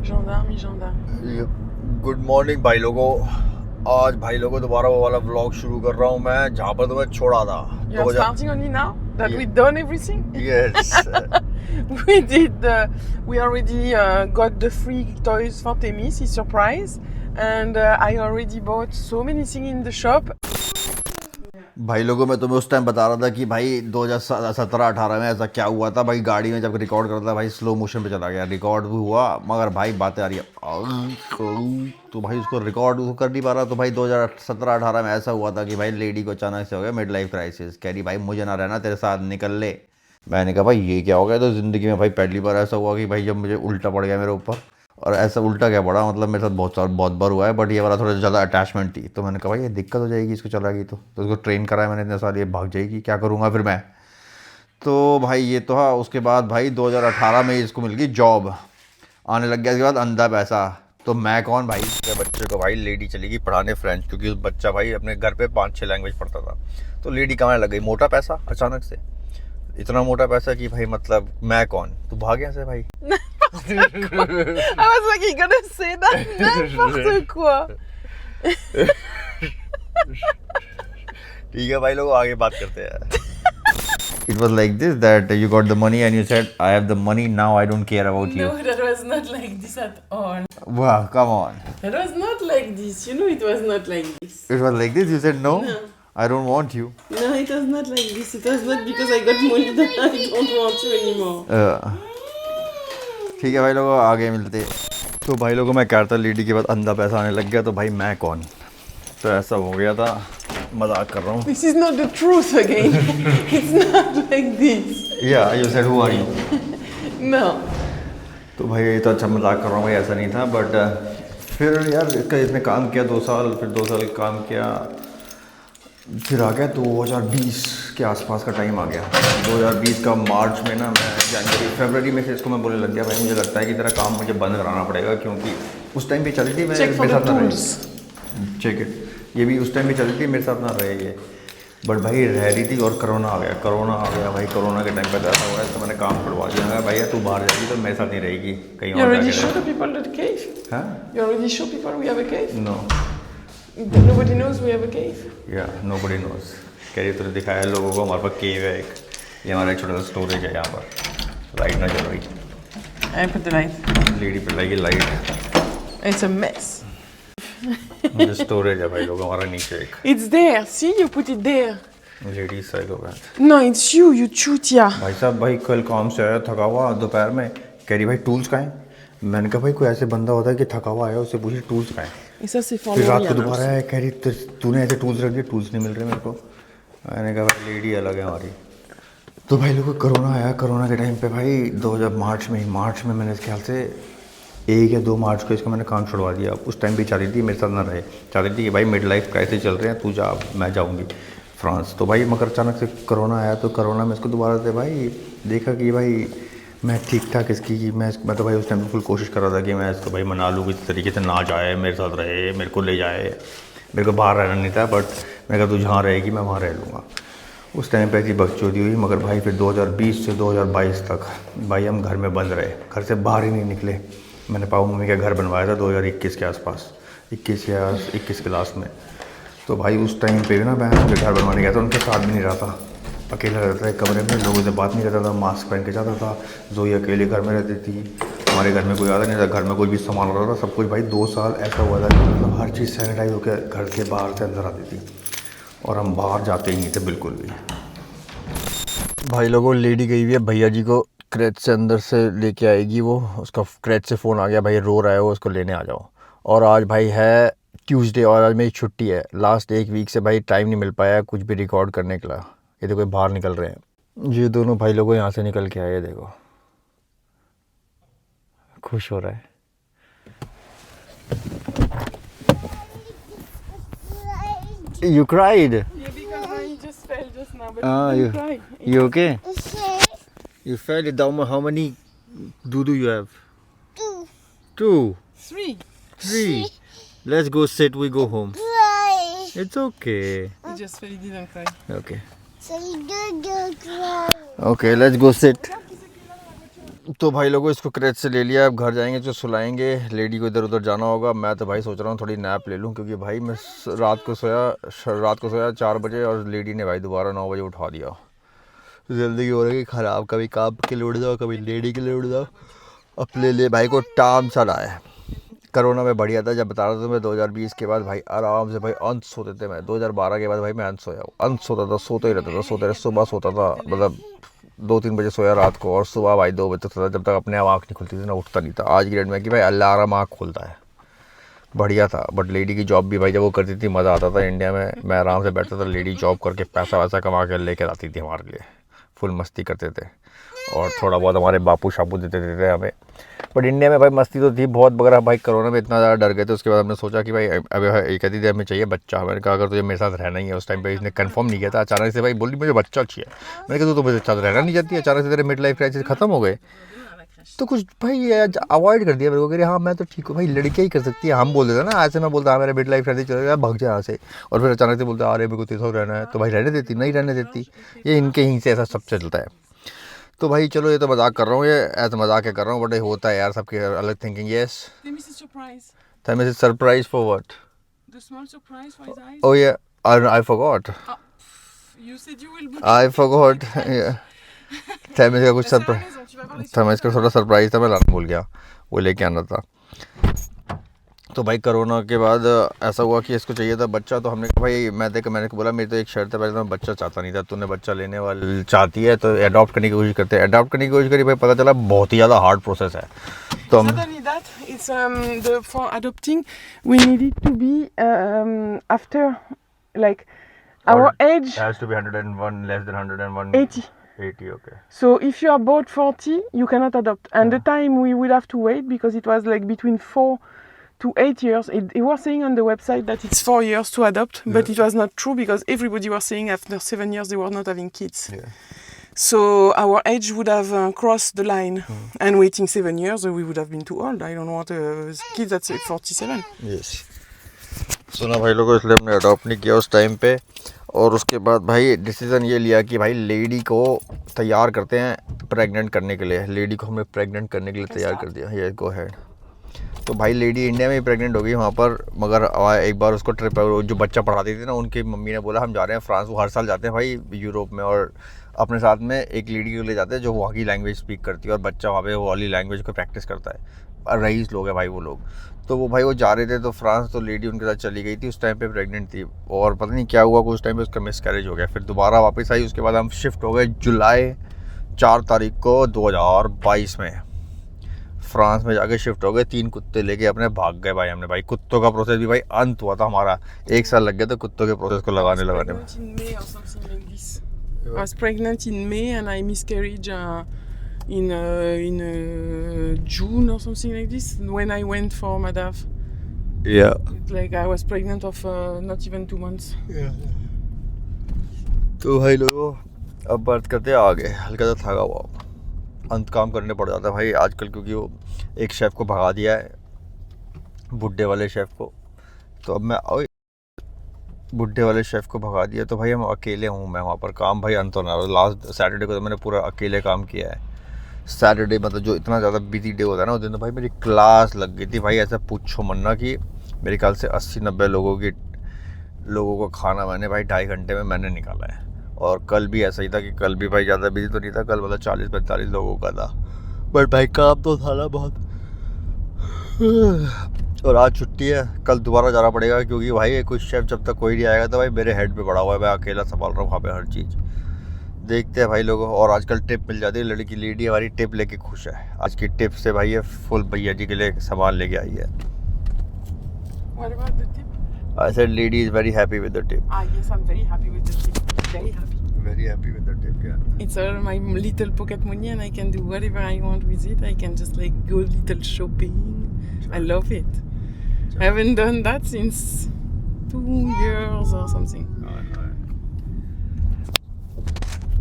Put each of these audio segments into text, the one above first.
Gendarme, gendarme. Good morning भाई लोगों। आज भाई लोगों दोबारा वो वाला व्लॉग शुरू कर रहा हूँ मैं जहाँ पर तुम्हें छोड़ा था। You're starting only now? That Yeah. we've done everything? Yes. We did. We already got the free toys for Temis, his surprise. And I already bought so many things in the shop. भाई लोगों मैं तुम्हें उस time बता रहा था कि भाई 2017-18 में ऐसा क्या हुआ था। भाई गाड़ी में जब रिकॉर्ड करता था भाई स्लो मोशन पे चला गया, रिकॉर्ड भी हुआ मगर भाई बातें आ रही है तो भाई उसको रिकॉर्ड कर नहीं पा रहा। तो भाई 2017-18 में ऐसा हुआ था कि भाई लेडी को अचानक से हो गया मिड लाइफ क्राइसिस। कह रही भाई मुझे ना रहना तेरे साथ, निकल ले। मैंने कहा भाई ये क्या हो गया। तो ज़िंदगी में भाई पहली बार ऐसा हुआ कि भाई जब मुझे उल्टा पड़ गया मेरे ऊपर। और ऐसा उल्टा क्या पड़ा, मतलब मेरे साथ बहुत बार हुआ है बट ये वाला थोड़ा ज़्यादा अटैचमेंट थी। तो मैंने कहा भाई ये दिक्कत हो जाएगी इसको चलाएगी तो उसको ट्रेन कराया मैंने इतने साल, ये भाग जाएगी क्या करूँगा फिर मैं। तो भाई ये तो हाँ। उसके बाद भाई 2018 में इसको मिल गई जॉब, आने लग गया इसके बाद अंधा पैसा। तो मैं कौन भाई, मेरे बच्चे को भाई लेडी चली गई पढ़ाने फ्रेंच, क्योंकि उस बच्चा भाई अपने घर पे 5-6 लैंग्वेज पढ़ता था। तो लेडी कमाने लग गई मोटा पैसा अचानक से, इतना मोटा पैसा कि भाई मतलब मैं कौन, तू भाग यहाँ से भाई। I was like, you're gonna say that? N'importe quoi. ठीक है भाई लोग आगे बात करते हैं। It was like this that you got the money and you said I have the money now, I don't care about you. No, that was not like this at all. Wow, come on. That was not like this. You know it was not like this. It was like this. You said no. No. I don't want you. No, it was not like this. It was not because I got money that I don't want you anymore. ठीक है भाई लोगों आगे मिलते। तो भाई लोगों मैं कह रहा था लेडी के बाद अंधा पैसा आने लग गया, तो भाई मैं कौन। तो ऐसा हो गया था, मजाक कर रहा हूँ। This is not the truth again. It's not like this. Yeah, you said who are you? No. तो भाई ये तो अच्छा मजाक कर रहा हूँ भाई, ऐसा नहीं था। बट फिर यार इसने काम किया 2 साल, फिर 2 साल काम किया, फिर आ गया 2020 के आसपास का टाइम आ गया। 2020 का मार्च में ना मैं फरवरी में से इसको मैं बोलने लग गया भाई मुझे लगता है कि तेरा काम मुझे बंद कराना पड़ेगा, क्योंकि उस टाइम भी चल रही थी मेरे साथ ना रही। चेक इट, ये भी उस टाइम भी चल रही थी मेरे साथ ना रहे ये, बट भाई रह रही थी। और कोरोना आ गया भाई। कोरोना के टाइम पर ऐसा हुआ है तो मैंने काम छुड़वा दिया। भैया तू बाहर जाएगी तो मेरे साथ नहीं रहेगी, कहीं और। You already show the people the cave? हाँ? You already show people we have a cave? No. Nobody knows we have a cave? Yeah, nobody knows. कह रही तूने दिखाया लोगों को हमारे पास केव है एक, ये हमारा एक छोटा सा स्टोरेज है यहाँ पर। लाइट ना जल रही। I put the light. Lady पे लगी लाइट। It's a mess. मुझे स्टोरेज है भाई लोग हमारा नीचे एक। It's there. See, you put it there. Lady psychopath. No, it's you. You chutia. भाई साहब भाई कल काम से आया थका हुआ दोपहर में, कह रही भाई टूल्स कहाँ हैं। मैंने कहा भाई कोई ऐसे बंदा होता है कि थका हुआ आया उससे पूछे टूल्स कहाँ हैं। Et ça, c'est फिर रात को Florian. दोबारा आया, कह रही तूने ऐसे टूल्स रख दिए, टूल्स नहीं मिल रहे मेरे को। मैंने कहा भाई लेडी अलग है हमारी। तो भाई लोगों कोरोना आया, कोरोना के टाइम पे भाई 2000 मार्च में मैंने इस ख्याल से 1 या 2 मार्च को इसका मैंने काम छुड़वा दिया। उस टाइम भी चाह रही थी मेरे साथ ना रहे, चाह रही थी कि भाई मिड लाइफ क्राइसिस चल रहे हैं, तू जा मैं जाऊँगी फ्रांस। तो भाई मगर अचानक से कोरोना आया, तो कोरोना में इसको दोबारा से भाई देखा कि भाई मैं ठीक ठाक इसकी मैं तो भाई उस टाइम बिल्कुल कोशिश कर रहा था कि मैं इसको भाई मना लूँ किसी तरीके से, ना जाए मेरे साथ रहे, मेरे को ले जाए। मेरे को बाहर रहना नहीं था बट मैंने कहा तू जहाँ रहेगी मैं वहाँ रह लूँगा। उस टाइम पे ऐसी बकचोदी हुई। मगर भाई फिर 2020 से 2022 तक भाई हम घर में बंद रहे, घर से बाहर ही नहीं निकले। मैंने पापा मम्मी का घर बनवाया था 2021 के आसपास, 21 के लास्ट में। तो भाई उस टाइम पे ना मैं उनके घर बनवाने गया था, उनके साथ भी नहीं रहा था, अकेला रहता था एक कमरे में, लोगों से बात नहीं करता था, मास्क पहन के जाता था। जोई अकेले घर में रहती थी, हमारे घर में कोई आता नहीं था, घर में कोई भी सामान रहा था सब कुछ। भाई 2 साल ऐसा हुआ था कि मतलब हर चीज़ सैनिटाइज होकर घर के बाहर से अंदर आती थी और हम बाहर जाते ही नहीं थे बिल्कुल भी। भाई लोगों लेडी गई हुई है भैया जी को क्रेच से अंदर से लेके आएगी वो, उसका क्रेच से फ़ोन आ गया भाई रो रहा है वो, उसको लेने आ जाओ। और आज भाई है ट्यूसडे और आज मेरी छुट्टी है। लास्ट 1 वीक से भाई टाइम नहीं मिल पाया कुछ भी रिकॉर्ड करने के लिए। ये देखो बाहर निकल रहे हैं ये दोनों भाई लोगों यहाँ से निकल के आए, देखो खुश हो रहा है। You cried? Yeah, because I just fell just now. But you cried. You okay? You fell down. How many do you have? 2. 3. 3. Let's go sit. We go home. It's okay. He just fell. He didn't cry. Okay. Okay, let's go sit. तो भाई लोगों इसको creche से ले लिया, अब घर जाएंगे तो सुलाएंगे, लेडी को इधर उधर जाना होगा। मैं तो भाई सोच रहा हूँ थोड़ी नैप ले लूँ, क्योंकि भाई मैं रात को सोया 4 बजे और लेडी ने भाई दोबारा 9 बजे उठा दिया। जल्दी हो रही ख़राब, कभी काम के लिए उठ जाओ, कभी लेडी के लिए उठ जाओ। अपने लिए भाई को टाइम सा लाए। कोरोना में बढ़िया था, जब बता रहा था मैं 2020 के बाद भाई आराम से भाई अंत सोते थे। मैं 2012 के बाद भाई मैं अंत सोया हूँ, अंत सोता था, सोते ही रहता था, सुबह सोता था, मतलब 2-3 बजे सोया रात को, और सुबह भाई 2 बजे तक सोता, जब तक अपने आप आँख नहीं खुलती थी ना, उठता नहीं था। आज की डेट में कि भाई अलार्म आँख खुलता है, बढ़िया था। बट लेडी की जॉब भी भाई जब वो करती थी मज़ा आता था। इंडिया में मैं आराम से बैठता था, लेडी जॉब करके पैसा वैसा कमा के लेकर आती थी हमारे लिए, फुल मस्ती करते थे, और थोड़ा बहुत हमारे बापू शापू देते थे हमें। बट इंडिया में भाई मस्ती तो थी बहुत, मगर भाई कोरोना में इतना ज़्यादा डर गए थे। उसके बाद हमने सोचा कि भाई अब एक कहती थी हमें चाहिए बच्चा। मैंने कहा अगर तुझे मेरे साथ रहना ही है, उस टाइम पे इसने कंफर्म नहीं किया था, अचानक से भाई बोली मुझे बच्चा चाहिए। मैंने कहा तू तो मेरे साथ रहना नहीं चाहती, अचानक से तेरे मिड लाइफ क्राइसिस खत्म हो गए, तो कुछ भाई अवॉइड कर दिया मेरे को। कह रहे हाँ मैं तो ठीक हूँ भाई, लड़कियाँ ही कर सकती है। हम बोल देते ना, ऐसे मैं बोलता हाँ मेरा मिड लाइफ क्राइसिस चल रहा है, भाग जाए यहाँ से, और फिर अचानक से बोलते अरे मेरे को तेरे साथ रहना है, तो भाई रहने देती, नहीं रहने देती। ये इनके ही से ऐसा सब चलता है। तो भाई चलो, ये तो मजाक कर रहा हूँ, ये ऐसा मजाक के कर रहा हूँ, बट ये होता है यार, सबके अलग thinking. Yes, surprise for what? The small surprise for his eyes. Oh yeah, I forgot. You said you will. I forgot. थैमेस का कुछ सरप्राइज, थैमेस का थोड़ा सरप्राइज था, मैं लाना भूल गया, वो लेके आना था। तो भाई कोरोना के बाद ऐसा हुआ कि इसको चाहिए था बच्चा। तो हमने कहा भाई मैंने बोला मेरी तो एक शर्त है, पहले तो मैं बच्चा चाहता नहीं था, तूने बच्चा लेने वाली चाहती है तो अडॉप्ट करने की कोशिश करते हैं। अडॉप्ट करने की कोशिश करी भाई, पता चला बहुत ही ज़्यादा हार्ड प्रोसेस है। तो हम It's for adopting we need it to be after like our age has to be 101, less than 101. 80. 80, okay. So if you are about 40, you cannot adopt. And the time we will have to wait, because it was like between 4 to 8 years. It was saying on the website that it's 4 years to adopt, but it was not true, because everybody was saying after 7 years they were not having kids. Yeah. So our age would have crossed the line, and waiting 7 years, we would have been too old. I don't want kids at 47. Yes. सुना भाई लोगों, इसलिए हमने adopt नहीं किया उस time पे। और उसके बाद भाई डिसीज़न ये लिया कि भाई लेडी को तैयार करते हैं प्रेग्नेंट करने के लिए। लेडी को हमने प्रेग्नेंट करने के लिए तैयार कर दिया। ये गो हैड। तो भाई लेडी इंडिया में ही प्रेग्नेंट हो गई वहाँ पर, मगर एक बार उसको ट्रिप, जो बच्चा पढ़ाती थी ना, उनकी मम्मी ने बोला हम जा रहे हैं फ्रांस। वो हर साल जाते हैं भाई यूरोप में, और अपने साथ में एक लेडी को ले जाते हैं जो वहाँ की लैंग्वेज स्पीक करती है, और बच्चा वहाँ पे वो वाली लैंग्वेज को प्रैक्टिस करता है। रईस लोग हैं भाई वो लोग। तो वो भाई वो जा रहे थे तो फ्रांस, तो लेडी उनके साथ चली गई थी, उस टाइम पे प्रेग्नेंट थी, और पता नहीं क्या हुआ, उस टाइम पे उसका मिसकैरेज हो गया। फिर दोबारा वापस आई, उसके बाद हम शिफ्ट हो गए जुलाई 4 तारीख को 2022 में फ्रांस में जाके शिफ्ट हो गए। 3 कुत्ते लेके अपने भाग गए भाई हमने। भाई कुत्तों का प्रोसेस भी भाई अंत हुआ था हमारा, 1 साल लग गया था कुत्तों के प्रोसेस को लगाने में। I was pregnant in May and I miscarried in June or something like this, when I went for Madav. Yeah. Like I was pregnant of not even 2 months. Yeah. तो भाई लोगों अब बात करते हैं आगे। हल्का सा थका हुआ, अंत काम करने पड़ जाता है भाई आजकल, क्योंकि वो एक शेफ़ को भगा दिया है, बुड्ढे वाले शेफ़ को। तो अब मैं बुड्ढे वाले शेफ़ को भगा दिया, तो भाई हम अकेले हूँ मैं वहाँ पर। काम भाई अंत होना। लास्ट सैटरडे को तो मैंने पूरा अकेले काम किया है। सैटरडे मतलब जो इतना ज़्यादा बिजी डे होता है ना, उस दिन तो भाई मेरी क्लास लग गई थी भाई। ऐसा पूछो मन्ना कि मेरे ख्याल से 80-90 लोगों को खाना मैंने भाई 2.5 घंटे में मैंने निकाला है। और कल भी ऐसा ही था कि कल भी भाई ज़्यादा बिजी तो नहीं था, कल मतलब 40-45 लोगों का था, बट भाई काम तो था ना बहुत। और आज छुट्टी है, कल दोबारा जाना पड़ेगा, क्योंकि भाई कोई शेफ़ जब तक कोई नहीं आएगा तो भाई मेरे हेड पे पड़ा हुआ है, मैं अकेला संभाल रहा हूँ वहाँ पे हर चीज़। देखते हैं भाई लोगों। और आजकल टिप मिल जाती है, लेडी हमारी टिप लेके खुश है। आज की टिप से भाई ये फुल भैया जी के लिए सामान लेके आई है। What about the tip? I said lady is very happy with the tip. Yes, I'm very happy with the tip. Very happy. Very happy with the tip, yeah. It's all my little pocket money and I can do whatever I want with it. I can just like go little shopping. I love it. I haven't done that since 2 years or something.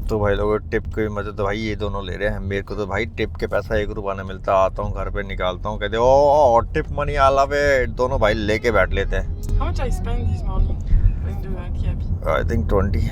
तो भाई लोगों tip के मजे तो भाई ये दोनों ले रहे हैं। मेरे को तो भाई टिप के पैसा 1 रुपया नहीं मिलता। आता हूँ घर पे निकालता हूँ, कहते ओ tip money I love it. दोनों भाई लेके बैठ लेते हैं। How much I spend this morning in the Kiabi? I think 20.